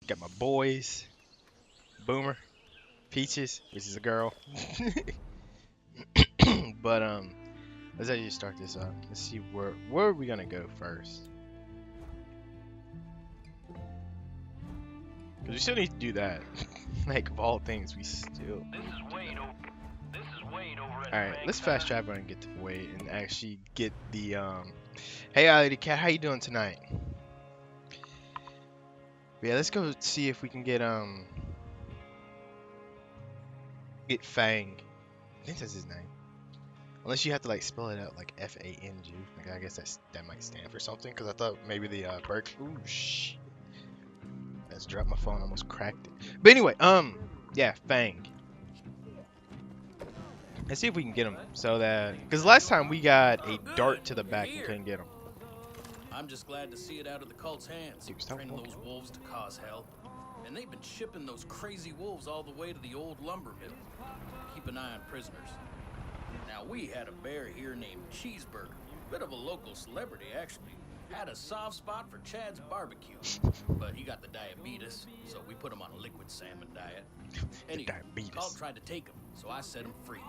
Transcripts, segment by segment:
Got my boys, Boomer, Peaches, which is a girl. But let's actually start this up. Let's see where are we gonna go first? Cause we still need to do that. Like of all things, we still. All right, let's fast travel and get to Wade and actually get the Hey, Lady Cat, how you doing tonight? Yeah, let's go see if we can get Fang. I think that's his name. Unless you have to like spell it out like F-A-N-G. Like I guess that might stand for something. Cause I thought maybe the bird. Ooh shit. I just dropped my phone, almost cracked it. But anyway, yeah, Fang. Let's see if we can get him. So that, cause last time we got a dart to the back and couldn't get him. I'm just glad to see it out of the cult's hands. Dude, stop Training walking. those wolves to cause hell. And they've been shipping those crazy wolves all the way to the old lumber mill. Keep an eye on prisoners. Now, we had a bear here named Cheeseburger. Bit of a local celebrity, actually. Had a soft spot for Chad's barbecue. But he got the diabetes, so we put him on a liquid salmon diet. Anyway, diabetes. Carl tried to take him, so I set him free.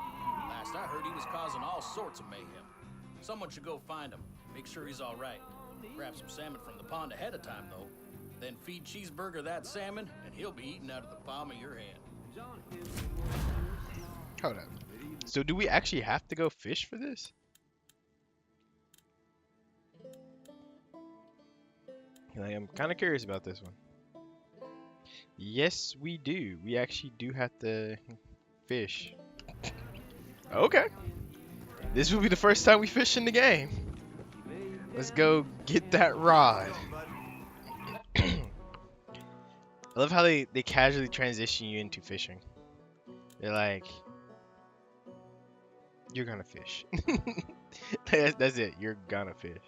Last I heard, he was causing all sorts of mayhem. Someone should go find him, make sure he's all right. Grab some salmon from the pond ahead of time, though. Then feed Cheeseburger that salmon, and he'll be eating out of the palm of your hand. Hold up. So do we actually have to go fish for this? Like, I'm kind of curious about this one. Yes, we do. We actually do have to fish. Okay. This will be the first time we fish in the game. Let's go get that rod. I love how they casually transition you into fishing. They're like, you're gonna fish. That's it. You're gonna fish.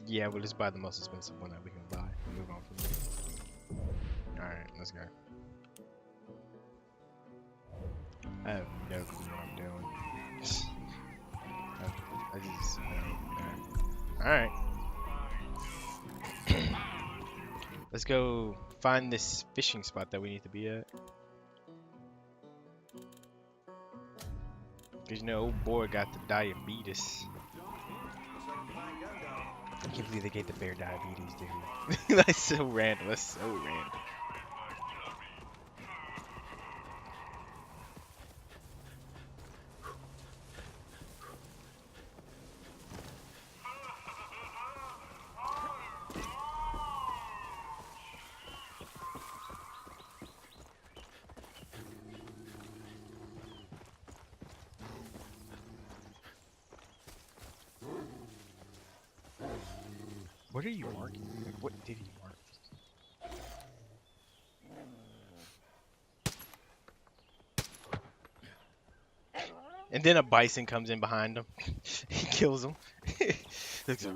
Yeah, we'll just buy the most expensive one that we can buy and move on from there. Alright, let's go. I have no clue what I'm doing. I just... Alright. Let's go find this fishing spot that we need to be at. Cause you know, old boy got the diabetes. I can't believe they gave the bear diabetes, dude. That's so random. That's so random. What are you marking? Like, what did he mark? And then a bison comes in behind him. He kills him. Looks like,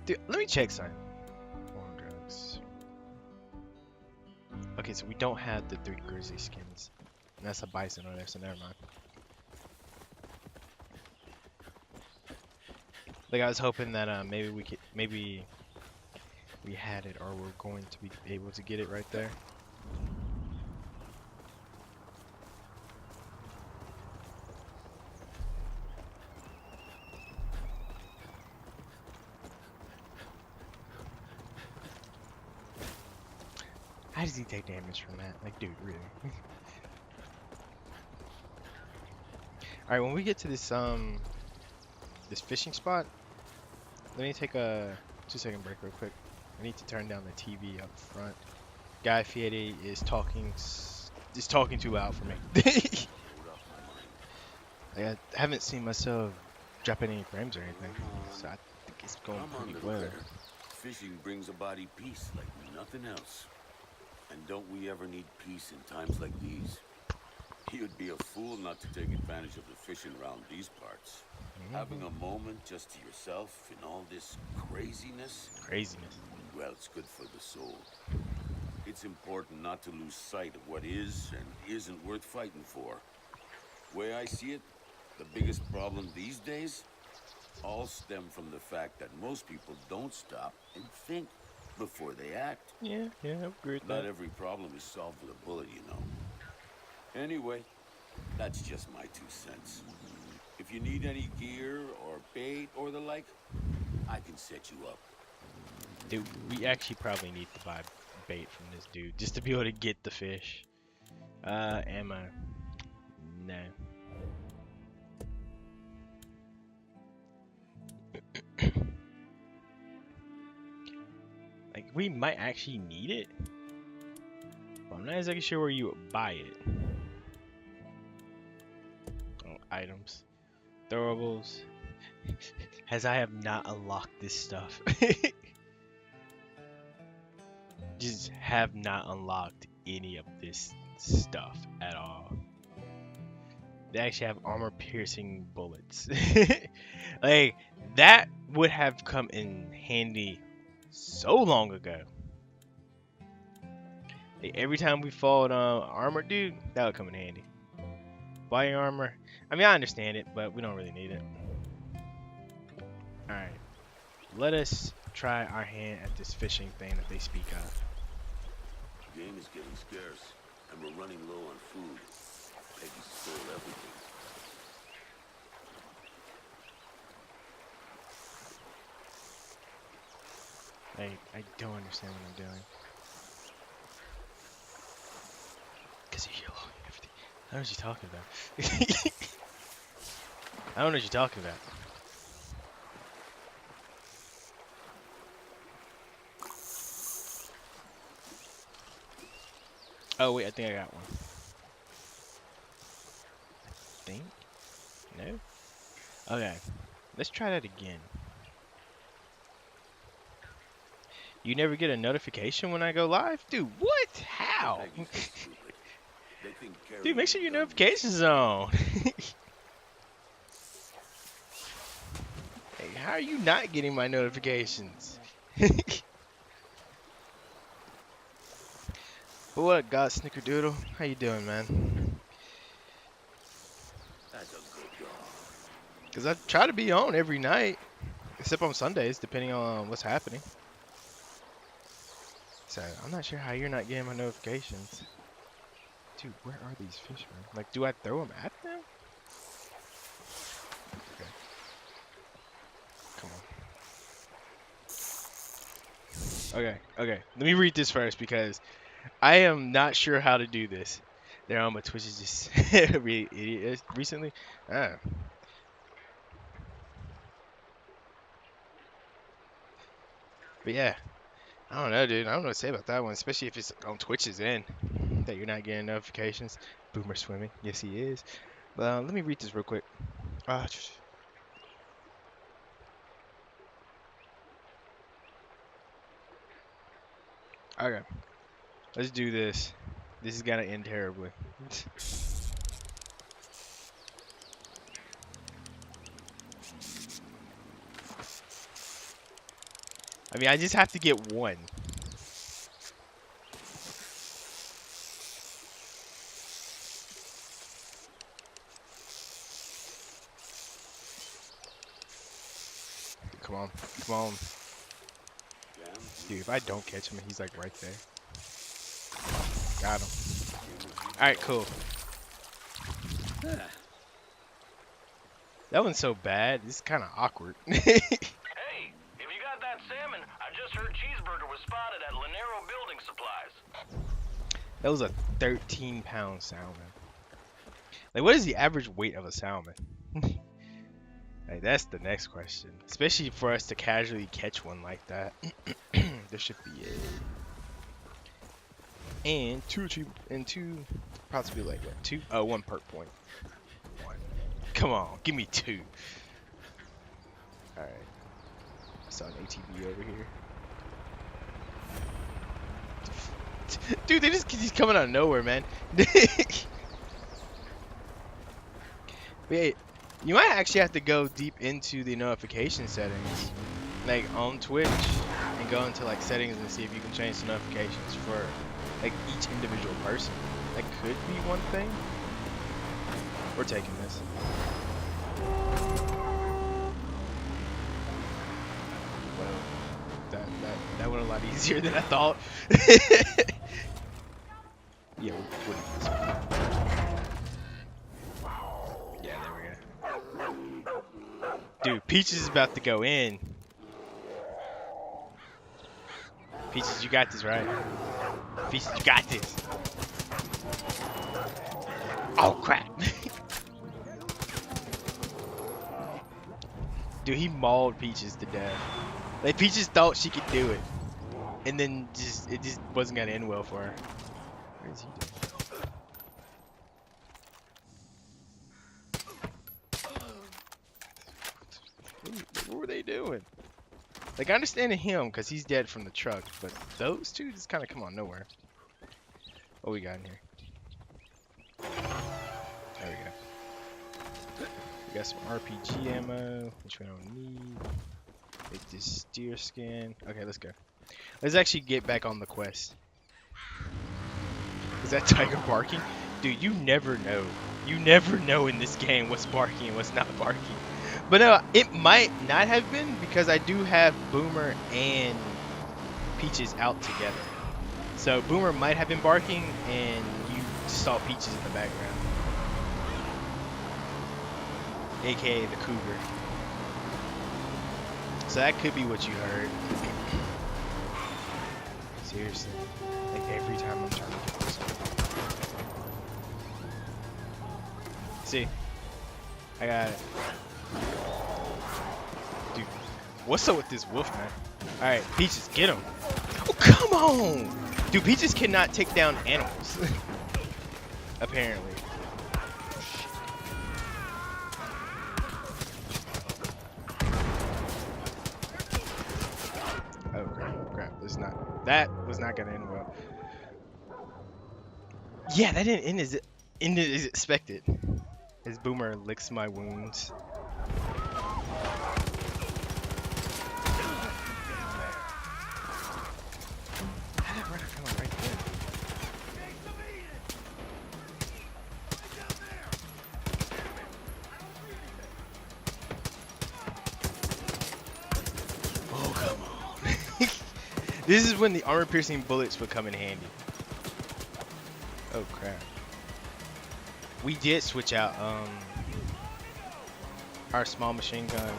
dude, let me check something. More drugs. Okay, so we don't have the 3 grizzly skins. And that's a bison over there, so never mind. Like I was hoping that maybe we had it, or we're going to be able to get it right there. How does he take damage from that? Like, dude, really? All right, when we get to this this fishing spot, let me take a 2-second break real quick. I need to turn down the TV up front. Guy Fieri is talking too loud for me. Like, I haven't seen myself dropping any frames or anything, so I think it's going pretty well. Fishing brings a body peace like nothing else. And don't we ever need peace in times like these? You'd be a fool not to take advantage of the fishing around these parts. Having a moment just to yourself in all this craziness. well, it's good for the soul. It's important not to lose sight of what is and isn't worth fighting for. Way I see it, the biggest problem these days all stem from the fact that most people don't stop and think before they act. Yeah, I agree with Not that. every problem is solved with a bullet, you know. Anyway, that's just my 2 cents. If you need any gear or bait or the like, I can set you up. Dude, we actually probably need to buy bait from this dude just to be able to get the fish. Ammo. No. Like, we might actually need it, but I'm not exactly sure where you would buy it. Oh, items. Throwables. As I have not unlocked this stuff. Just have not unlocked any of this stuff at all. They actually have armor piercing bullets. Like, that would have come in handy so long ago. Like, every time we fought armor dude, that would come in handy. Body armor, I mean, I understand it, but we don't really need it. Alright, let us try our hand at this fishing thing that they speak of. Game is getting scarce, and we're running low on food. Peggy stole everything. I don't understand what I'm doing. Cause you're yellow and everything. I don't know what you're talking about. I don't know what you're talking about. Oh wait, I think I got one. I think? No? Okay. Let's try that again. You never get a notification when I go live? Dude, what? How? Peggy's so stupid. They think Dude, make sure your carrying notifications on. Hey, how are you not getting my notifications? What, God Snickerdoodle? How you doing, man? That's a good dog. Because I try to be on every night, except on Sundays, depending on what's happening. So, I'm not sure how you're not getting my notifications. Dude, where are these fish, man? Like, do I throw them at them? Okay. Come on. Okay, okay. Let me read this first because I am not sure how to do this. There, my Twitch is just really idiot recently. Ah. But yeah, I don't know, dude. I don't know what to say about that one, especially if it's on Twitch's end that you're not getting notifications. Boomer swimming. Yes, he is. But let me read this real quick. Okay. Let's do this. This is gonna end terribly. I mean, I just have to get one. Come on, come on. Dude, if I don't catch him, he's like right there. Got him. Alright, cool. That one's so bad, it's kind of awkward. Hey, if you got that salmon, I just heard Cheeseburger was spotted at Lanero Building Supplies. That was a 13-pound salmon. Like, what is the average weight of a salmon? Like, that's the next question. Especially for us to casually catch one like that. There should be and two, possibly like what? Two? Oh, one perk point. One. Come on, give me two. All right. I saw an ATV over here. Dude, they just he's coming out of nowhere, man. Wait, you might actually have to go deep into the notification settings, like on Twitch, and go into like settings and see if you can change the notifications for like each individual person. That could be one thing. We're taking this. Well, that went a lot easier than I thought. Yeah, we'll do this one. Yeah, there we go. Dude, Peaches is about to go in. Peaches, you got this, right? Peaches, you got this. Oh, crap. Dude, he mauled Peaches to death. Like, Peaches thought she could do it. And then it just wasn't going to end well for her. Where is he doing? What were they doing? Like, I understand him because he's dead from the truck, but those two just kind of come on nowhere. What we got in here? There we go. We got some RPG ammo, which we don't need. Take this deer skin. Okay, let's go. Let's actually get back on the quest. Is that tiger barking? Dude, you never know. You never know in this game what's barking and what's not barking. But no, it might not have been because I do have Boomer and Peaches out together. So Boomer might have been barking and you saw Peaches in the background. AKA the cougar. So that could be what you heard. Seriously. Like every time I'm trying to get this one. See? I got it. Dude, what's up with this wolf, man? Alright, Peaches, get him. Oh, come on! Dude, Peaches cannot take down animals. Apparently. Oh, crap. That was not gonna end well. Yeah, that didn't end as expected. His Boomer licks my wounds. How did I run from right there? Oh, come on. This is when the armor-piercing bullets would come in handy. Oh, crap. We did switch out our small machine gun,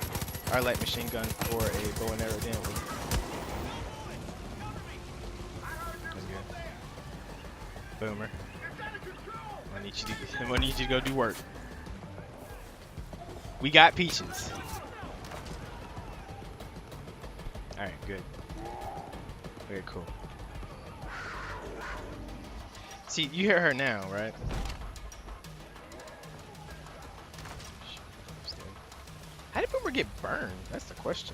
our light machine gun for a bow and arrow, didn't we? That's good. Boomer. I need you to go do work. We got Peaches. Alright, good. Okay, cool. See, you hear her now, right? How did Boomer get burned? That's the question.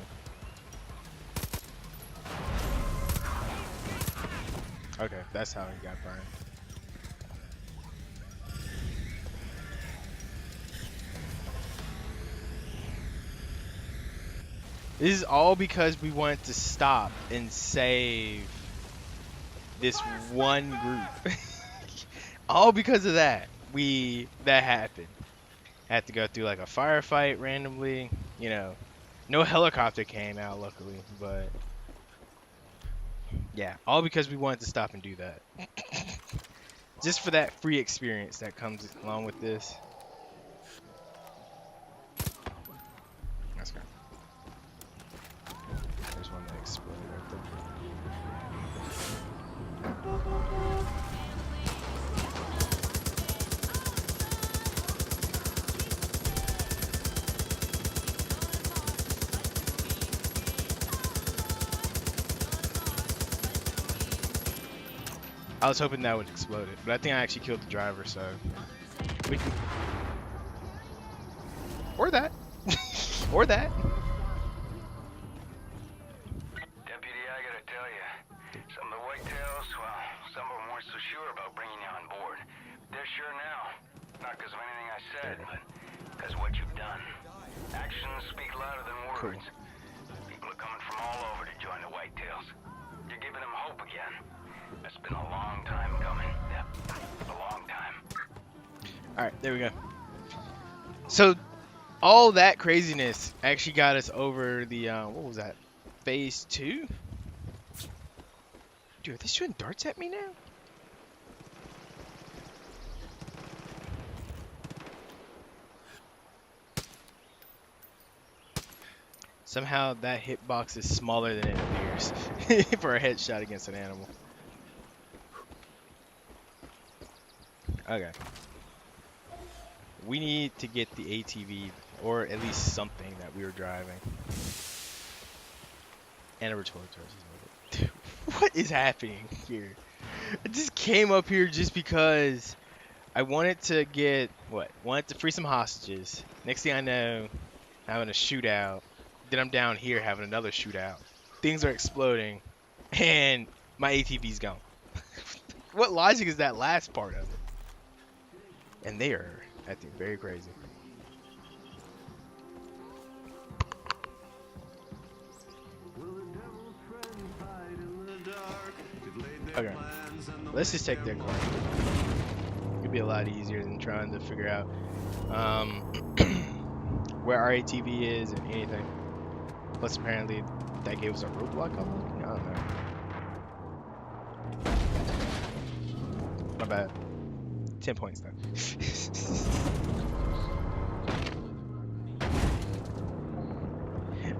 Okay, that's how he got burned. This is all because we wanted to stop and save this one group. All because of that. That happened. Had to go through like a firefight randomly, you know. No helicopter came out luckily, but yeah, all because we wanted to stop and do that. Just for that free experience that comes along with this. That's good. There's one that exploded right there. I was hoping that would explode it, but I think I actually killed the driver, so we can... Or that. Or that. Deputy, I gotta tell you, some of the whitetails, well, some of them weren't so sure about bringing you on board. They're sure now. Not because of anything I said, but because what you've done. Actions speak louder than words. Cool. People are coming from all over to join the Whitetails. You're giving them hope again. It's been a long time coming. Yeah, a long time. Alright, there we go. So, all that craziness actually got us over the, what was that? Phase 2? Dude, are they shooting darts at me now? Somehow that hitbox is smaller than it appears for a headshot against an animal. Okay. We need to get the ATV, or at least something that we were driving. And a retort torch. Dude, what is happening here? I just came up here just because I wanted to get, wanted to free some hostages. Next thing I know, having a shootout. Then I'm down here having another shootout. Things are exploding, and my ATV's gone. What logic is that last part of it? And they are acting very crazy. Okay, let's just take their car. It'd be a lot easier than trying to figure out where our ATV is and anything. Plus, apparently, that gave us a roadblock unlock? I don't know. My bad. 10 points, though.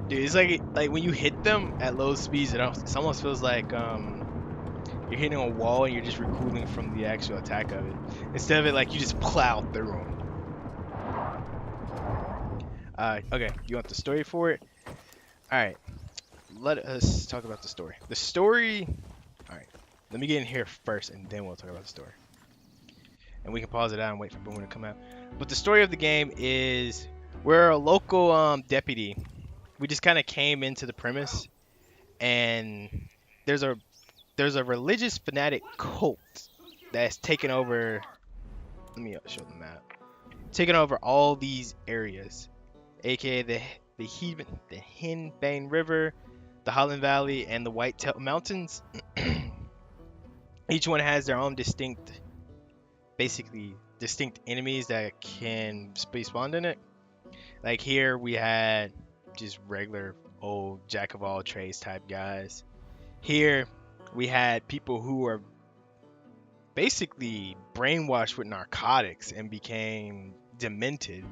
Dude, it's like when you hit them at low speeds, it almost feels like you're hitting a wall and you're just recoiling from the actual attack of it. Instead of it like you just plow through them. Okay, you want the story for it? Alright, let us talk about the story. The story... Alright, let me get in here first and then we'll talk about the story. And we can pause it out and wait for Boomer to come out. But the story of the game is... We're a local deputy. We just kind of came into the premise. And there's a religious fanatic cult that's taken over... Let me show the map. Taking over all these areas. AKA the Henbane River, the Holland Valley, and the Whitetail Mountains. Each one has their own distinct enemies that can be spawned in it. Like here we had just regular old jack of all trades type guys. Here we had people who were basically brainwashed with narcotics and became demented.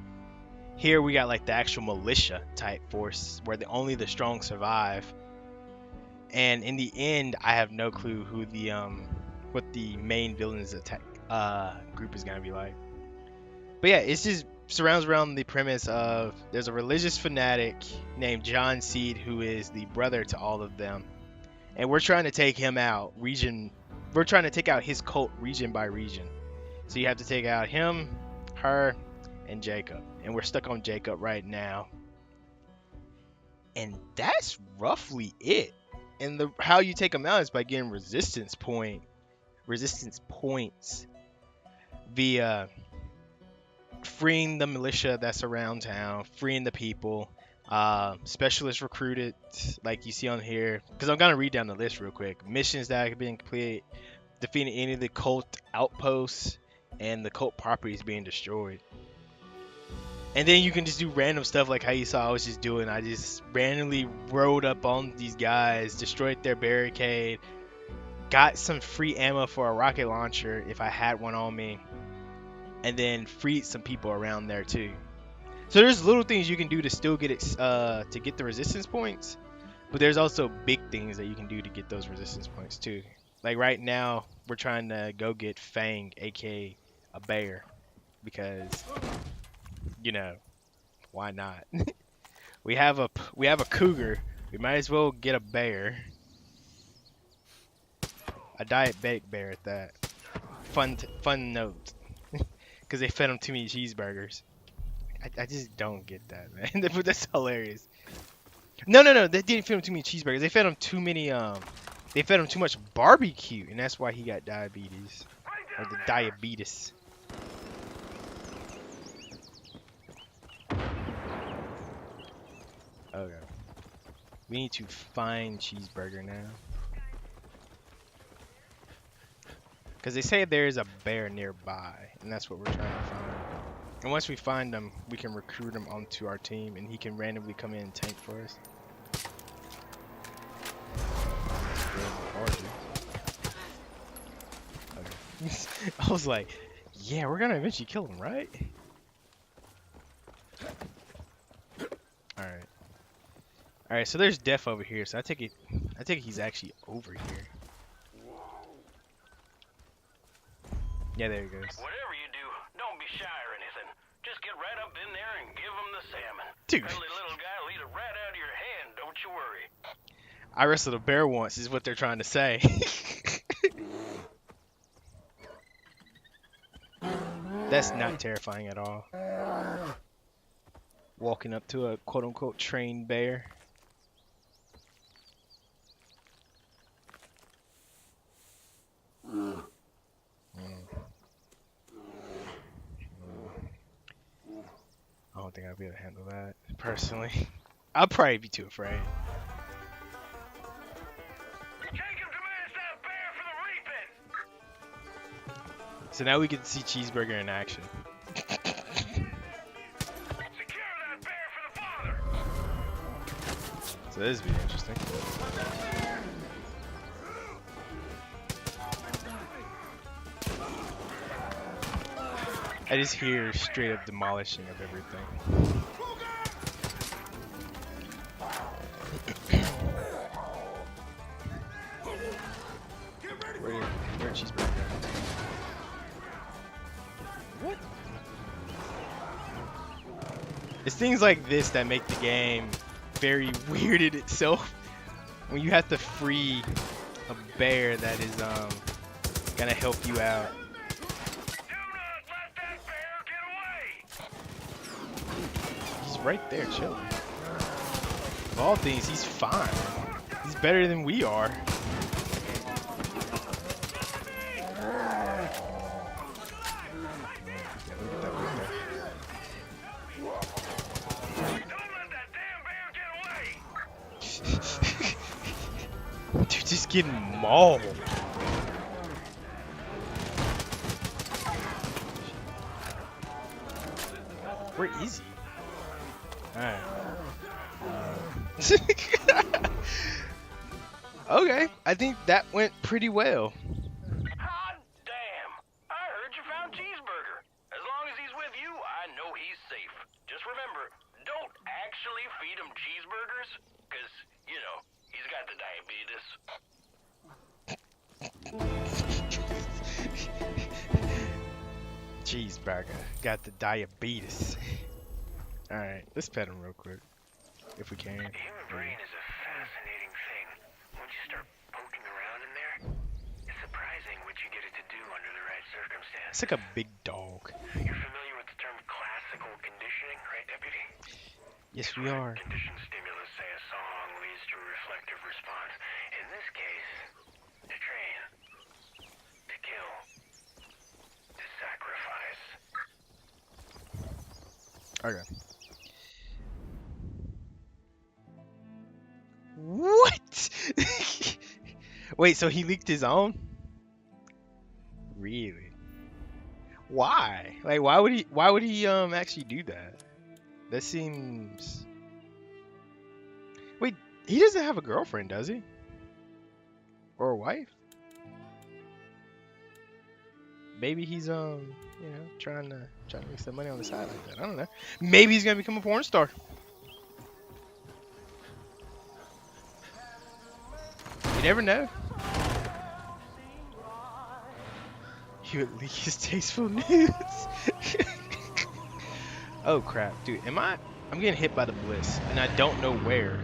Here we got like the actual militia type force where only the strong survive. And in the end, I have no clue who the what the main villain's attack group is gonna be like. But yeah, it's just surrounds around the premise of there's a religious fanatic named John Seed who is the brother to all of them, and we're trying to take him out we're trying to take out his cult region by region. So you have to take out him, her, and Jacob, and we're stuck on Jacob right now, and that's roughly it. And how you take them out is by getting resistance points via freeing the militia that's around town, freeing the people, specialists recruited like you see on here, because I'm gonna read down the list real quick. Missions that have been completed, defeating any of the cult outposts, and the cult properties being destroyed. And then you can just do random stuff like how you saw I was just doing. I just randomly rode up on these guys, destroyed their barricade, got some free ammo for a rocket launcher if I had one on me, and then freed some people around there too. So there's little things you can do to still get it to get the resistance points, but there's also big things that you can do to get those resistance points too. Like right now, we're trying to go get Fang, aka a bear, because you know, why not? we have a cougar. We might as well get a bear. A diabetic bear at that. Fun note, because they fed him too many cheeseburgers. I just don't get that, man. But that's hilarious. No, they didn't feed him too many cheeseburgers. They fed him too many they fed him too much barbecue, and that's why he got diabetes, or the diabetes. Okay. We need to find Cheeseburger now. Because they say there is a bear nearby, and that's what we're trying to find. And once we find him, we can recruit him onto our team, and he can randomly come in and tank for us. Okay. I was like, yeah, we're gonna eventually kill him, right? Alright. Alright, so there's Def over here, so I take it he's actually over here. Yeah, there he goes. Whatever you do, don't be shy or anything. Just get right up in there and give him the salmon. Dude. Friendly little guy will eat it right out of your hand, don't you worry. I wrestled a bear once, is what they're trying to say. That's not terrifying at all. Walking up to a quote-unquote trained bear. I don't think I'd be able to handle that, personally. I'd probably be too afraid. Jacob demands that bear for the reaping. So now we get to see Cheeseburger in action. Secure that bear for the father. So this would be interesting. I just hear straight up demolishing of everything. Where Cheeseburger? What? It's things like this that make the game very weird in itself. When you have to free a bear that is gonna help you out. Right there, chilling. Of all things, he's fine. He's better than we are. Dude, just getting mauled. Where is he? Alright. Okay, I think that went pretty well. Hot damn! I heard you found Cheeseburger. As long as he's with you, I know he's safe. Just remember, don't actually feed him cheeseburgers, because, you know, he's got the diabetes. Cheeseburger got the diabetes. Alright, let's pet him real quick. If we can. The human brain is a fascinating thing. Once you start poking around in there, it's surprising what you get it to do under the right circumstances. It's like a big dog. You're familiar with the term classical conditioning, right, Deputy? Yes, we are. Conditioned stimulus, say a song, leads to a reflective response. In this case, to train, to kill, to sacrifice. Okay. What? Wait, so he leaked his own? Really? Why? Like, why would he actually do that? That seems... Wait, he doesn't have a girlfriend, does he? Or a wife? Maybe he's you know, trying to make some money on the side like that. I don't know. Maybe he's gonna become a porn star. You never know. He would leak his tasteful nudes. Oh crap, dude! I'm getting hit by the bliss, and I don't know where.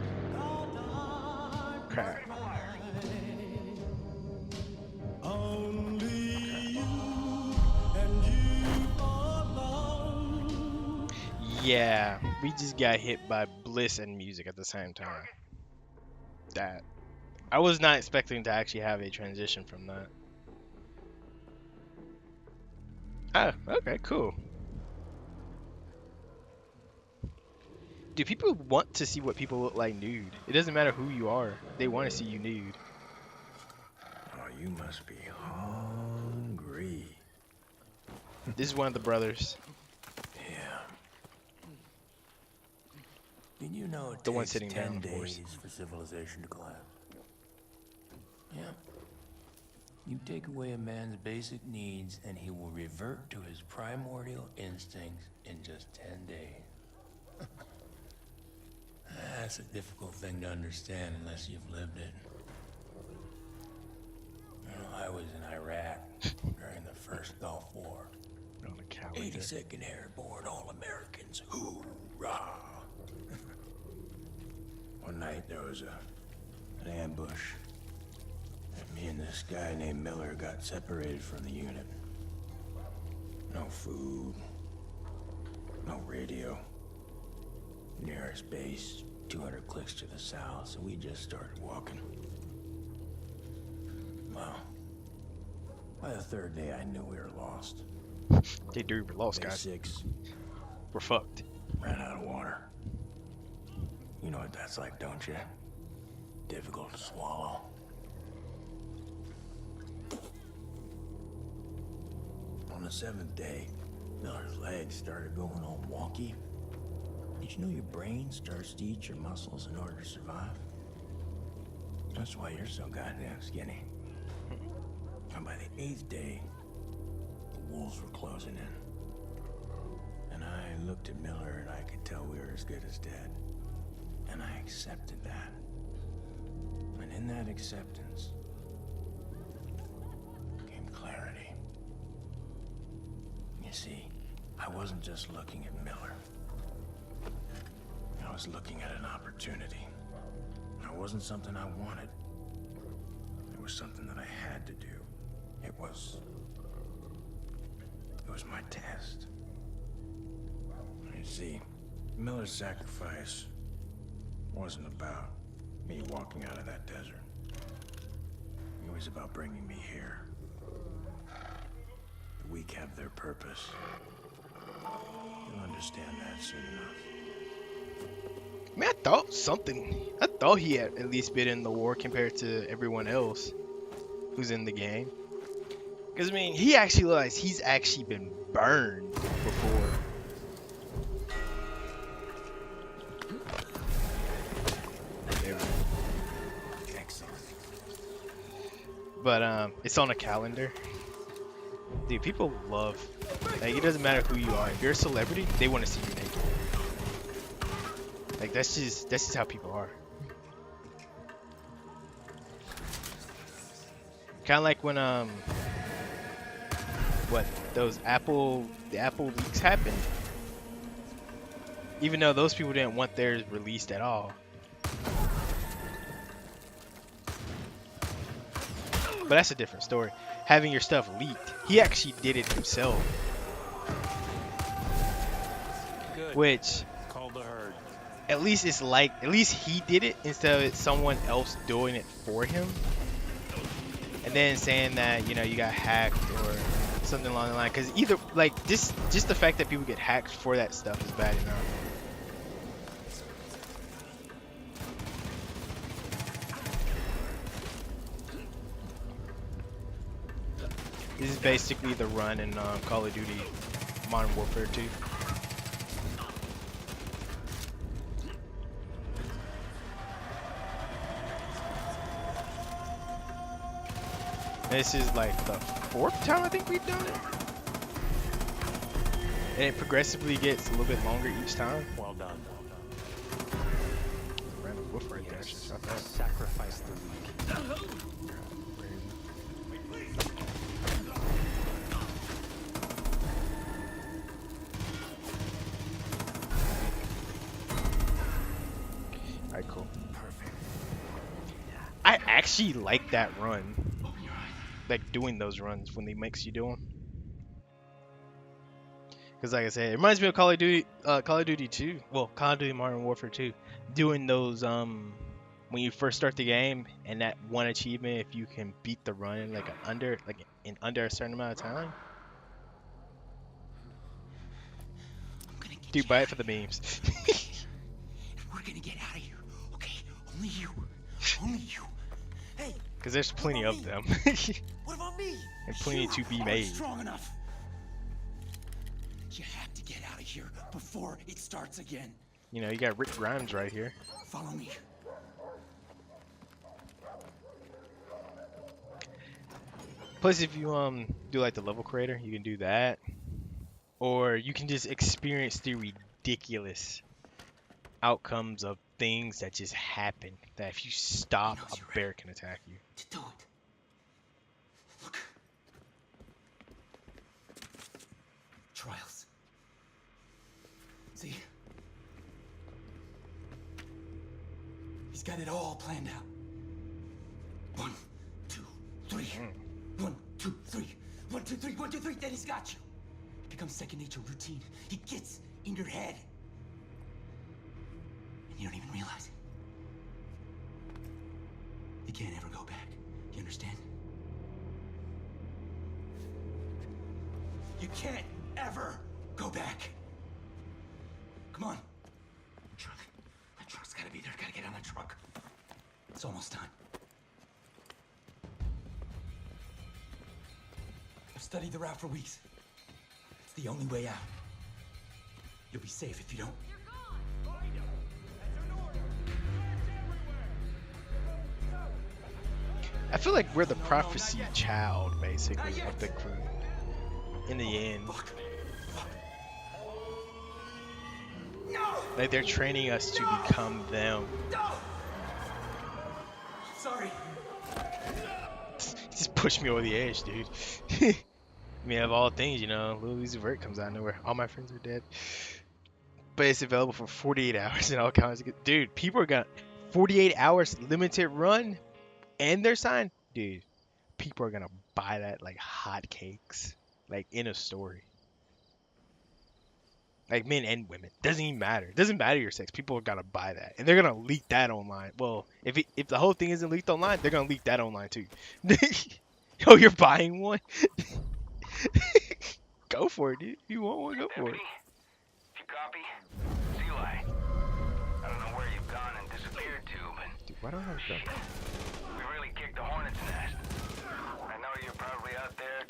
Crap. Yeah, we just got hit by bliss and music at the same time. That. I was not expecting to actually have a transition from that. Oh, okay, cool. Dude, people want to see what people look like nude. It doesn't matter who you are. They want to see you nude. Oh, you must be hungry. This is one of the brothers. Yeah. Did you know it The one takes sitting 10 down, of course. days for civilization to collapse? Yeah. You take away a man's basic needs and he will revert to his primordial instincts in just 10 days. That's a difficult thing to understand unless you've lived it. You know, I was in Iraq during the first Gulf War. On the calendar. 82nd Airborne All-Americans, hoorah! One night there was an ambush. And me and this guy named Miller got separated from the unit. No food, no radio. Nearest base, 200 clicks to the south, so we just started walking. Well, by the third day I knew we were lost. They do, we're lost, Day guys. 6, We're fucked. ran out of water. You know what that's like, don't you? Difficult to swallow. On the 7th day, Miller's legs started going all wonky. Did you know your brain starts to eat your muscles in order to survive? That's why you're so goddamn skinny. And by the 8th day, the wolves were closing in. And I looked at Miller and I could tell we were as good as dead. And I accepted that. And in that acceptance came clarity. You see, I wasn't just looking at Miller. I was looking at an opportunity. It wasn't something I wanted. It was something that I had to do. It was my test. You see, Miller's sacrifice wasn't about me walking out of that desert. It was about bringing me here. The weak have their purpose. You'll understand that soon enough. Man, I thought he had at least been in the war compared to everyone else who's in the game. Because, I mean, he actually realized he's actually been burned before. But, it's on a calendar. Dude, people love, like, it doesn't matter who you are. If you're a celebrity, they want to see you naked. Like, that's just how people are. Kind of like when the Apple leaks happened. Even though those people didn't want theirs released at all. But that's a different story. Having your stuff leaked, he actually did it himself. Good. Which, Call the herd. at least he did it instead of it someone else doing it for him. And then saying that, you know, you got hacked or something along the line. Because either, like, just the fact that people get hacked for that stuff is bad enough. This is basically the run in Call of Duty Modern Warfare 2. This is like the 4th time I think we've done it. And it progressively gets a little bit longer each time. Well done. Random wolf right there. I should shot that. Sacrifice the weak. Alright, cool. Perfect. I actually like that run. Like doing those runs when they makes you do them. Because like I said, it reminds me of Call of Duty 2. Well, Call of Duty Modern Warfare 2. Doing those when you first start the game and that one achievement if you can beat the run in in under a certain amount of time. Dude, buy it for the memes. gonna get out of here, okay? Only you. Only you. Hey. Because there's plenty of them. What about me? And plenty to be made. Strong enough. You have to get out of here before it starts again. You know, you got Rick Grimes right here. Follow me. Plus, if you do like the level creator, you can do that, or you can just experience the ridiculous outcomes of things that just happen. That if you stop, a bear can attack you. To do it. Look. Trials. See? He's got it all planned out. 1, 2, 3. 1, 2, 3. 1, 2, 3. 1, 2, 3. Then he's got you. It becomes second nature, routine. He gets in your head. And you don't even realize it. You can't ever go back. You understand? You can't ever go back. Come on. Truck. My truck's gotta be there. Gotta get on the truck. It's almost time. I've studied the route for weeks. It's the only way out. You'll be safe if you don't. I feel like we're the prophecy child, basically, of the crew. In the end. Like, they're training us to become them. Sorry. Just push me over the edge, dude. I mean, of all things, you know, Lil Uzi Vert comes out of nowhere. All my friends are dead. But it's available for 48 hours and all kinds of good. Dude, people are gonna 48 hours limited run and they're signed. Dude, people are gonna buy that like hotcakes. Like in a story. Like men and women. Doesn't even matter. Doesn't matter your sex. People are gonna buy that. And they're gonna leak that online. Well, if the whole thing isn't leaked online, they're gonna leak that online too. Oh, you're buying one? Go for it, dude. If you want one, go for it. If you copy, Eli. I don't know where you've gone and disappeared to, but Dude, why don't I have a gun? we really kicked the hornet's nest. I know you're probably out there